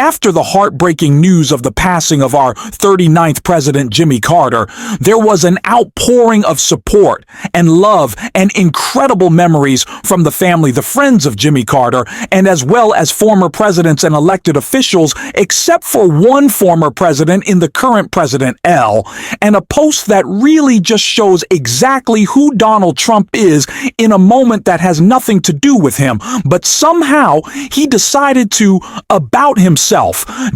after the heartbreaking news of the passing of our 39th President Jimmy Carter, there was an outpouring of support and love and incredible memories from the family, the friends of Jimmy Carter, and as well as former presidents and elected officials, except for one former president in the current President L, and a post that really just shows exactly who Donald Trump is in a moment that has nothing to do with him, but somehow he decided to about himself.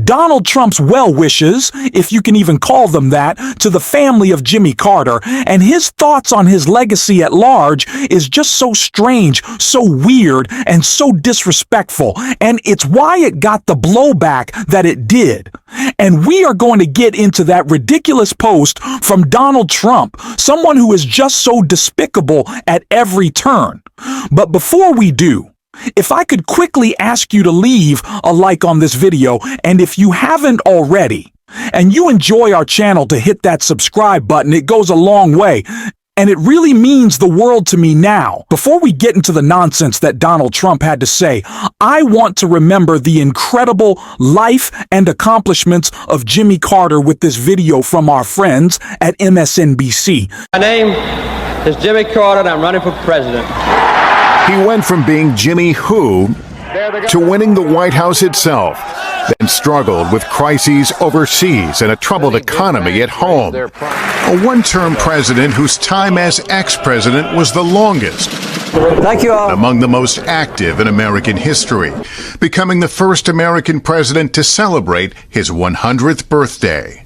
Donald Trump's well wishes, if you can even call them that, to the family of Jimmy Carter, and his thoughts on his legacy at large is just so strange, so weird, and so disrespectful, and it's why it got the blowback that it did. And we are going to get into that ridiculous post from Donald Trump, someone who is just so despicable at every turn. But before we do, if I could quickly ask you to leave a like on this video, and if you haven't already, and you enjoy our channel, to hit that subscribe button. It goes a long way, and it really means the world to me now. Before we get into the nonsense that Donald Trump had to say, I want to remember the incredible life and accomplishments of Jimmy Carter with this video from our friends at MSNBC. My name is Jimmy Carter, and I'm running for president. He went from being Jimmy Who to winning the White House itself, then struggled with crises overseas and a troubled economy at home. A one-term president whose time as ex-president was the longest. Thank you all. Among the most active in American history, becoming the first American president to celebrate his 100th birthday.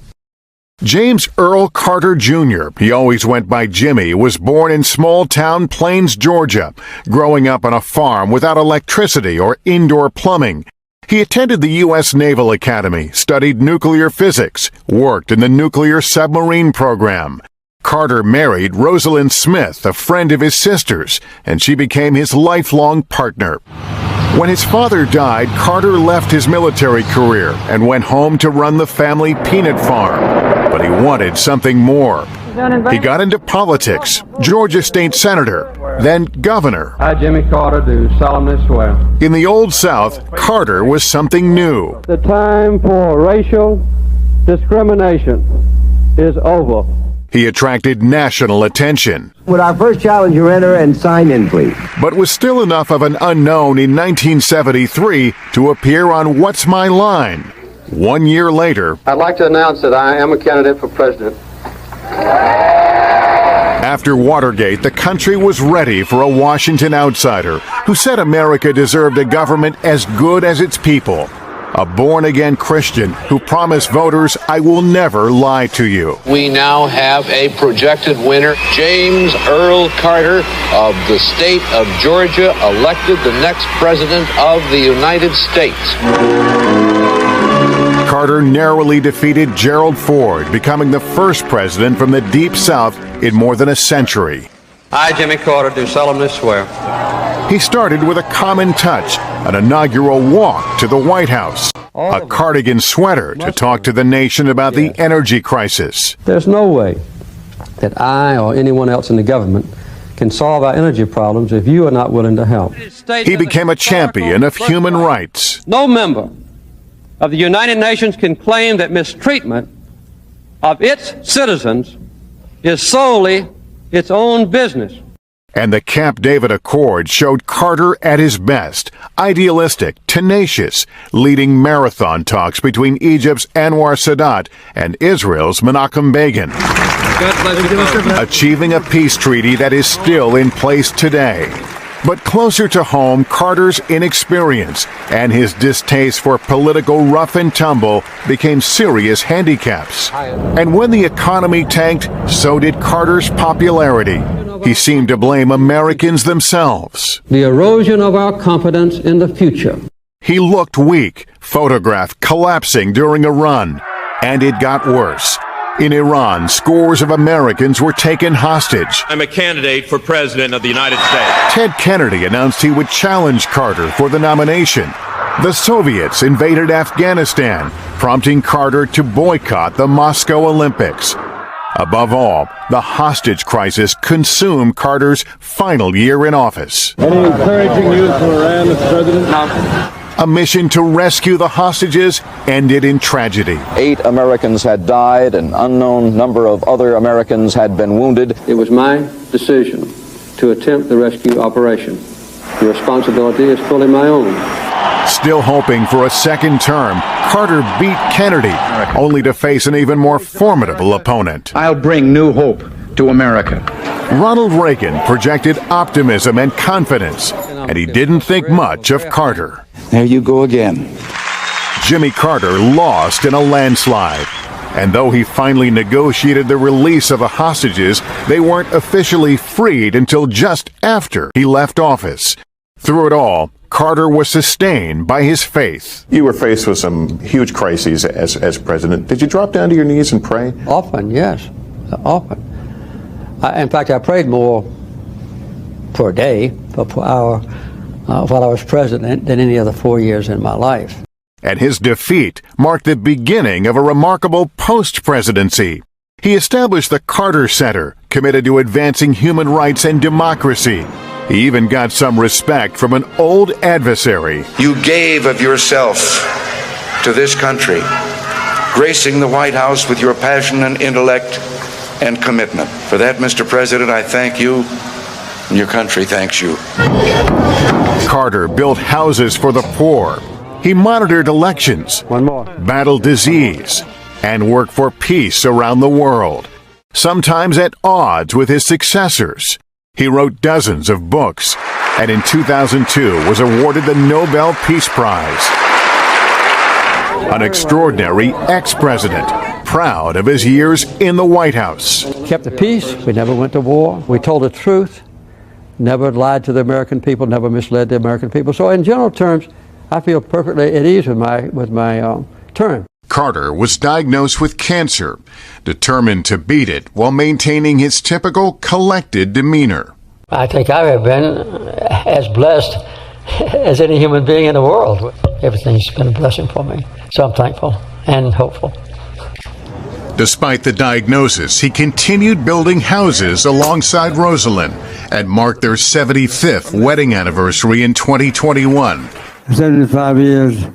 James Earl Carter Jr., he always went by Jimmy, was born in small-town Plains, Georgia, growing up on a farm without electricity or indoor plumbing. He attended the U.S. Naval Academy, studied nuclear physics, worked in the nuclear submarine program. Carter married Rosalind Smith, a friend of his sister's, and she became his lifelong partner. When his father died, Carter left his military career and went home to run the family peanut farm. But he wanted something more. He got into politics, Georgia state senator, then governor. I, Jimmy Carter, do solemnly swear. In the Old South, Carter was something new. The time for racial discrimination is over. He attracted national attention. Would our first challenger enter and sign in, please? But was still enough of an unknown in 1973 to appear on What's My Line? 1 year later, I'd like to announce that I am a candidate for president. after Watergate, the country was ready for a Washington outsider who said America deserved a government as good as its people. A born-again Christian who promised voters, I will never lie to you. We now have a projected winner, James Earl Carter of the state of Georgia, elected the next president of the United States. Carter narrowly defeated Gerald Ford, becoming the first president from the Deep South in more than a century. I, Jimmy Carter, do solemnly swear. He started with a common touch, an inaugural walk to the White House, a cardigan sweater to talk to the nation about the energy crisis. There's no way that I or anyone else in the government can solve our energy problems if you are not willing to help. He became a champion of human rights. No member of the United Nations can claim that mistreatment of its citizens is solely its own business. And the Camp David Accord showed Carter at his best, idealistic, tenacious, leading marathon talks between Egypt's Anwar Sadat and Israel's Menachem Begin, achieving a peace treaty that is still in place today. But closer to home, Carter's inexperience and his distaste for political rough and tumble became serious handicaps. And when the economy tanked, so did Carter's popularity. He seemed to blame Americans themselves. The erosion of our confidence in the future. He looked weak, photographed collapsing during a run. And it got worse. In Iran, scores of Americans were taken hostage. I'm a candidate for president of the United States. Ted Kennedy announced he would challenge Carter for the nomination. The Soviets invaded Afghanistan, prompting Carter to boycott the Moscow Olympics. Above all, the hostage crisis consumed Carter's final year in office. Any encouraging news from Iran, Mr. President? No. A mission to rescue the hostages ended in tragedy. 8 Americans had died, an unknown number of other Americans had been wounded. It was my decision to attempt the rescue operation. The responsibility is fully my own. Still hoping for a second term, Carter beat Kennedy, only to face an even more formidable opponent. I'll bring new hope to America. Ronald Reagan projected optimism and confidence, and he didn't think much of Carter. There you go again. Jimmy Carter lost in a landslide, and though he finally negotiated the release of the hostages, they weren't officially freed until just after he left office. Through it all, Carter was sustained by his faith. You were faced with some huge crises as president. Did you drop down to your knees and pray? Often, yes, often. In fact, I prayed more per day, per hour, while I was president than any other 4 years in my life. And his defeat marked the beginning of a remarkable post-presidency. He established the Carter Center, committed to advancing human rights and democracy. He even got some respect from an old adversary. You gave of yourself to this country, gracing the White House with your passion and intellect and commitment. For that, Mr. President, I thank you, and your country thanks you. Carter built houses for the poor. He monitored elections, battled disease, and worked for peace around the world, sometimes at odds with his successors. He wrote dozens of books, and in 2002 was awarded the Nobel Peace Prize. An extraordinary ex-president, proud of his years in the White House. Kept the peace. We never went to war. We told the truth. Never lied to the American people. Never misled the American people. So in general terms, I feel perfectly at ease with my term. Carter was diagnosed with cancer, determined to beat it while maintaining his typical collected demeanor. I think I have been as blessed as any human being in the world. Everything's been a blessing for me. So I'm thankful and hopeful. Despite the diagnosis, he continued building houses alongside Rosalind and marked their 75th wedding anniversary in 2021. 75 years,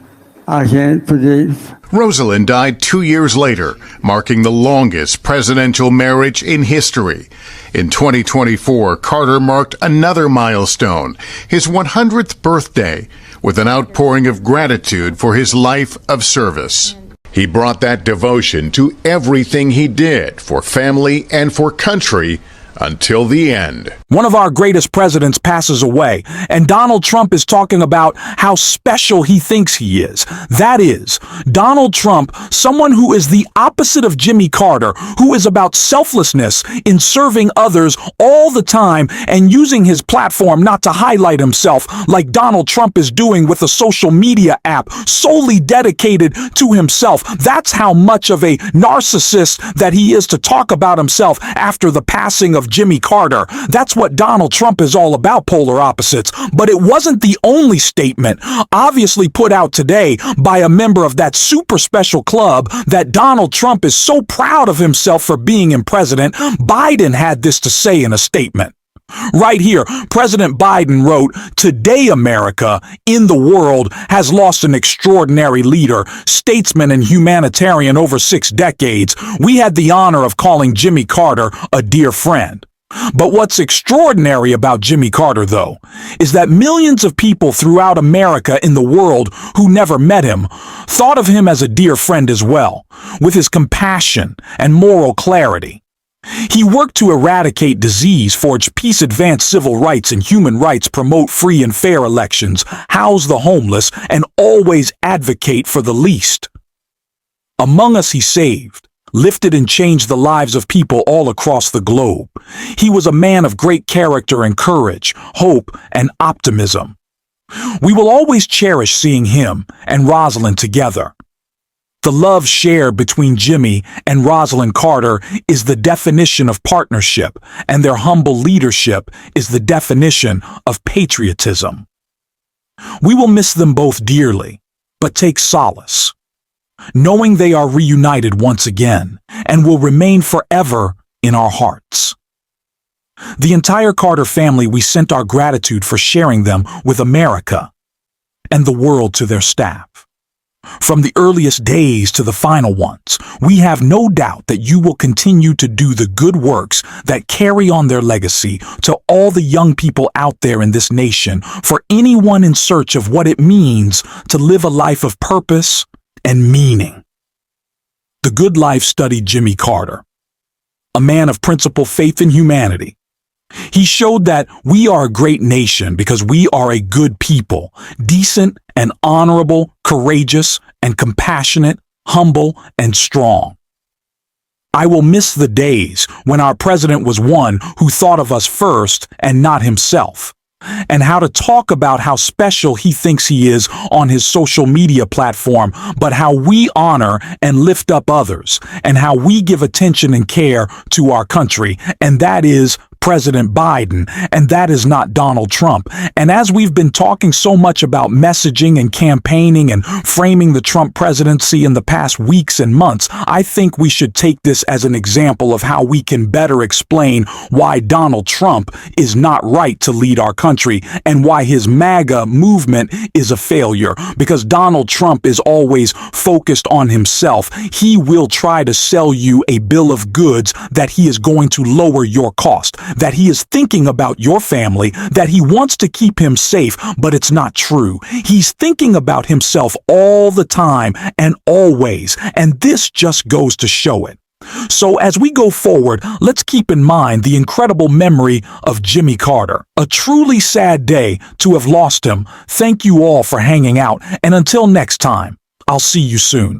I can't predict. Rosalind died 2 years later, marking the longest presidential marriage in history. In 2024, Carter marked another milestone, his 100th birthday, with an outpouring of gratitude for his life of service. He brought that devotion to everything he did for family and for country until the end. One of our greatest presidents passes away, and Donald Trump is talking about how special he thinks he is. That is, Donald Trump, someone who is the opposite of Jimmy Carter, who is about selflessness in serving others all the time and using his platform not to highlight himself like Donald Trump is doing with a social media app solely dedicated to himself. That's how much of a narcissist that he is to talk about himself after the passing of Jimmy Carter. That's what Donald Trump is all about, polar opposites. But it wasn't the only statement, obviously put out today by a member of that super special club that Donald Trump is so proud of himself for being in president. Biden had this to say in a statement. Right here, President Biden wrote, "Today America in the world has lost an extraordinary leader, statesman and humanitarian over 6 decades. We had the honor of calling Jimmy Carter a dear friend." But what's extraordinary about Jimmy Carter, though, is that millions of people throughout America in the world who never met him thought of him as a dear friend as well, with his compassion and moral clarity. He worked to eradicate disease, forge peace, advance civil rights and human rights, promote free and fair elections, house the homeless, and always advocate for the least. Among us he saved, lifted and changed the lives of people all across the globe. He was a man of great character and courage, hope and optimism. We will always cherish seeing him and Rosalind together. The love shared between Jimmy and Rosalind Carter is the definition of partnership, and their humble leadership is the definition of patriotism. We will miss them both dearly, but take solace, knowing they are reunited once again and will remain forever in our hearts. The entire Carter family, we sent our gratitude for sharing them with America. and the world to their staff. From the earliest days to the final ones, we have no doubt that you will continue to do the good works that carry on their legacy to all the young people out there in this nation, for anyone in search of what it means to live a life of purpose and meaning. The Good Life studied Jimmy Carter, a man of principle, faith, and humanity. He showed that we are a great nation because we are a good people, decent and honorable, courageous and compassionate, humble and strong. I will miss the days when our president was one who thought of us first and not himself, and how to talk about how special he thinks he is on his social media platform, but how we honor and lift up others, and how we give attention and care to our country, and that is President Biden, and that is not Donald Trump. And as we've been talking so much about messaging and campaigning and framing the Trump presidency in the past weeks and months, I think we should take this as an example of how we can better explain why Donald Trump is not right to lead our country and why his MAGA movement is a failure. Because Donald Trump is always focused on himself. He will try to sell you a bill of goods that he is going to lower your cost, that he is thinking about your family, that he wants to keep him safe, but it's not true. He's thinking about himself all the time and always, and this just goes to show it. So as we go forward, let's keep in mind the incredible memory of Jimmy Carter. A truly sad day to have lost him. Thank you all for hanging out, and until next time, I'll see you soon.